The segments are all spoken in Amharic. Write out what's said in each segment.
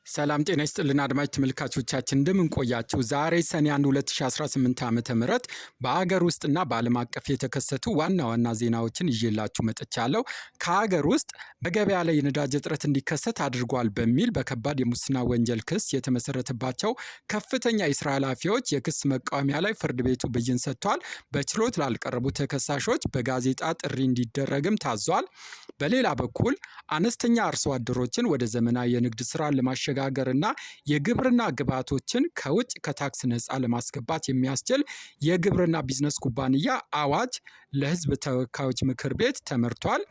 ሰላም ጤና ይስጥልን አድማጭ ተመልካቾቻችን እንደምን ቆያችሁ? ዛሬ ሰኔ 1 2018 ዓ.ም በአገር ውስጥና በዓለም አቀፍ የተከሰቱ ዋና ዋና ዜናዎችን ይዤላችሁ መጥቻለሁ። ከሀገር ውስጥ በገበያ ላይ የነዳጅ እጥረት እንዲከሰት አድርጓል በሚል በከባድ የሙስና ወንጀል ክስ የተመሰረተባቸው ከፍተኛ የስራ ኃላፊዎች የክስ መቃወሚያ ላይ ፍርድ ቤቱ ብይን ሰጥቷል። በችሎት ላልቀረቡ ተከሳሾች በጋዜጣ ጥሪ እንዲደረግም ታዟል። በሌላ በኩል አነስተኛ አርሶ አደሮችን ወደ ዘመናዊ የንግድ ስራ ለማሸጋገርና የግብርና ግብዓቶችን ከውጭ ከታክስ ነፃ ለማስገባት የሚያስችል የግብርና ቢዝነስ ኩባንያ አዋጅ ለሕዝብ ተወካዮች ምክር ቤት ተመርቷል።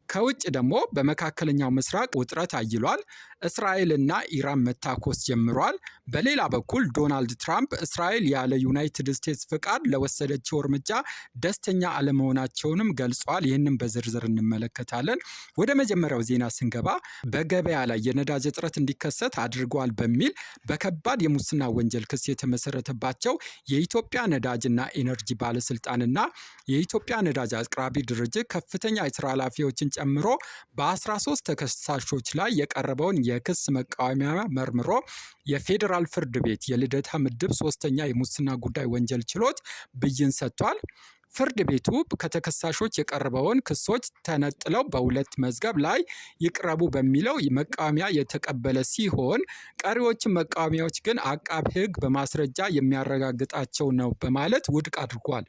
ከውጭ ደግሞ በመካከለኛው ምስራቅ ውጥረት አይሏል። እስራኤልና ኢራን መታኮስ ጀምሯል። በሌላ በኩል ዶናልድ ትራምፕ እስራኤል ያለ ዩናይትድ ስቴትስ ፍቃድ ለወሰደችው እርምጃ ደስተኛ አለመሆናቸውንም ገልጿል። ይህንን በዝርዝር እንመለከታለን። ወደ መጀመሪያው ዜና ስንገባ በገበያ ላይ የነዳጅ እጥረት እንዲከሰት አድርጓል በሚል በከባድ የሙስና ወንጀል ክስ የተመሰረተባቸው የኢትዮጵያ ነዳጅና ኢነርጂ ባለስልጣንና የኢትዮጵያ ነዳጅ አቅራቢ ድርጅት ከፍተኛ የስራ ኃላፊዎችን ጨምሮ በ13 ተከሳሾች ላይ የቀረበውን የክስ መቃወሚያ መርምሮ የፌዴራል ፍርድ ቤት የልደታ ምድብ 3ኛ የሙስና ጉዳይ ወንጀል ችሎት ብይን ሰጥቷል። ፍርድ ቤቱ ከተከሳሾች የቀረበውን ክሶች ተነጥለው በሁለት መዝገብ ላይ ይቅረቡ በሚለው መቃወሚያ የተቀበለ ሲሆን ቀሪዎችን መቃወሚያዎች ግን አቃቤ ሕግ በማስረጃ የሚያረጋግጣቸው ነው በማለት ውድቅ አድርጓል።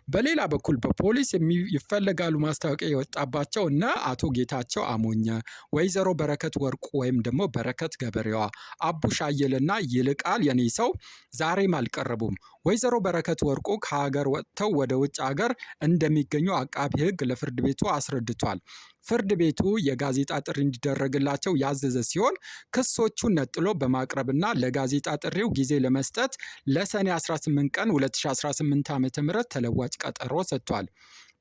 በሌላ በኩል በፖሊስ ይፈለጋሉ ማስታወቂያ የወጣባቸው እና አቶ ጌታቸው አሞኘ፣ ወይዘሮ በረከት ወርቁ ወይም ደግሞ በረከት ገበሬዋ፣ አቡሽ አየለና ይልቃል የኔሰው ዛሬም አልቀረቡም። ወይዘሮ በረከት ወርቁ ከሀገር ወጥተው ወደ ውጭ ሀገር እንደሚገኙ አቃቤ ሕግ ለፍርድ ቤቱ አስረድቷል። ፍርድ ቤቱ የጋዜጣ ጥሪ እንዲደረግላቸው ያዘዘ ሲሆን ክሶቹን ነጥሎ በማቅረብና ለጋዜጣ ጥሪው ጊዜ ለመስጠት ለሰኔ 18 ቀን 2018 ዓ.ም ተለዋጭ ቀጠሮ ሰጥቷል።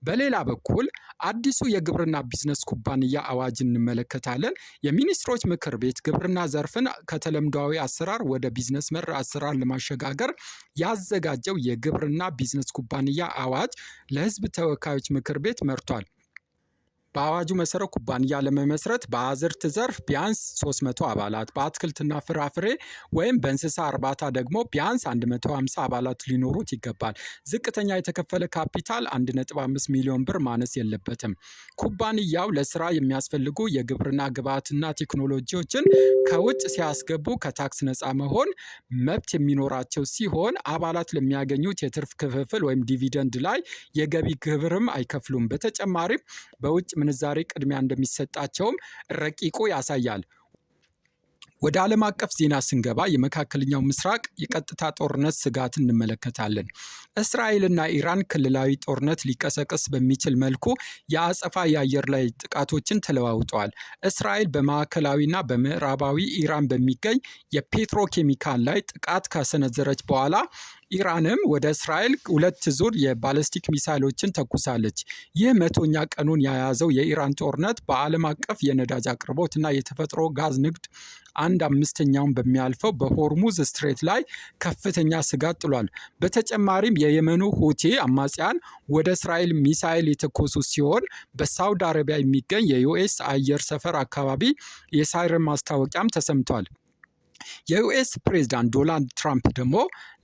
በሌላ በኩል አዲሱ የግብርና ቢዝነስ ኩባንያ አዋጅ እንመለከታለን። የሚኒስትሮች ምክር ቤት ግብርና ዘርፍን ከተለምዷዊ አሰራር ወደ ቢዝነስ መር አሰራር ለማሸጋገር ያዘጋጀው የግብርና ቢዝነስ ኩባንያ አዋጅ ለሕዝብ ተወካዮች ምክር ቤት መርቷል። በአዋጁ መሰረት ኩባንያ ለመመስረት በአዝርት ዘርፍ ቢያንስ 300 አባላት፣ በአትክልትና ፍራፍሬ ወይም በእንስሳ እርባታ ደግሞ ቢያንስ 150 አባላት ሊኖሩት ይገባል። ዝቅተኛ የተከፈለ ካፒታል 1.5 ሚሊዮን ብር ማነስ የለበትም። ኩባንያው ለስራ የሚያስፈልጉ የግብርና ግብዓትና ቴክኖሎጂዎችን ከውጭ ሲያስገቡ ከታክስ ነፃ መሆን መብት የሚኖራቸው ሲሆን አባላት ለሚያገኙት የትርፍ ክፍፍል ወይም ዲቪደንድ ላይ የገቢ ግብርም አይከፍሉም። በተጨማሪም በውጭ ምንዛሬ ቅድሚያ እንደሚሰጣቸውም ረቂቁ ያሳያል። ወደ ዓለም አቀፍ ዜና ስንገባ የመካከለኛው ምስራቅ የቀጥታ ጦርነት ስጋት እንመለከታለን። እስራኤልና ኢራን ክልላዊ ጦርነት ሊቀሰቀስ በሚችል መልኩ የአጸፋ የአየር ላይ ጥቃቶችን ተለዋውጠዋል። እስራኤል በማዕከላዊና በምዕራባዊ ኢራን በሚገኝ የፔትሮኬሚካል ላይ ጥቃት ካሰነዘረች በኋላ ኢራንም ወደ እስራኤል 2 ዙር የባለስቲክ ሚሳይሎችን ተኩሳለች። ይህ 100ኛ ቀኑን የያዘው የኢራን ጦርነት በዓለም አቀፍ የነዳጅ አቅርቦትና የተፈጥሮ ጋዝ ንግድ 1/5ኛውን በሚያልፈው በሆርሙዝ ስትሬት ላይ ከፍተኛ ስጋት ጥሏል። በተጨማሪም የየመኑ ሁቲ አማጽያን ወደ እስራኤል ሚሳይል የተኮሱ ሲሆን በሳውዲ አረቢያ የሚገኝ የዩኤስ አየር ሰፈር አካባቢ የሳይረን ማስታወቂያም ተሰምቷል። የዩኤስ ፕሬዝዳንት ዶናልድ ትራምፕ ደግሞ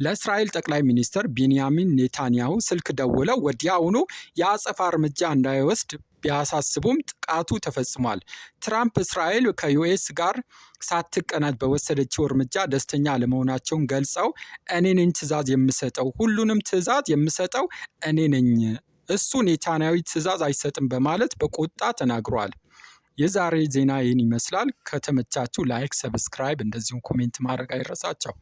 ለእስራኤል ጠቅላይ ሚኒስትር ቤንያሚን ኔታንያሁ ስልክ ደውለው ወዲያውኑ የአጸፋ እርምጃ እንዳይወስድ ቢያሳስቡም ጥቃቱ ተፈጽሟል። ትራምፕ እስራኤል ከዩኤስ ጋር ሳትቀናጅ በወሰደችው እርምጃ ደስተኛ አለመሆናቸውን ገልጸው እኔ ነኝ ትዕዛዝ የምሰጠው፣ ሁሉንም ትዕዛዝ የምሰጠው እኔ ነኝ፣ እሱ ኔታንያዊ ትዕዛዝ አይሰጥም በማለት በቁጣ ተናግሯል። የዛሬ ዜና ይህን ይመስላል። ከተመቻችሁ ላይክ፣ ሰብስክራይብ እንደዚሁም ኮሜንት ማድረግ አይረሳቸው።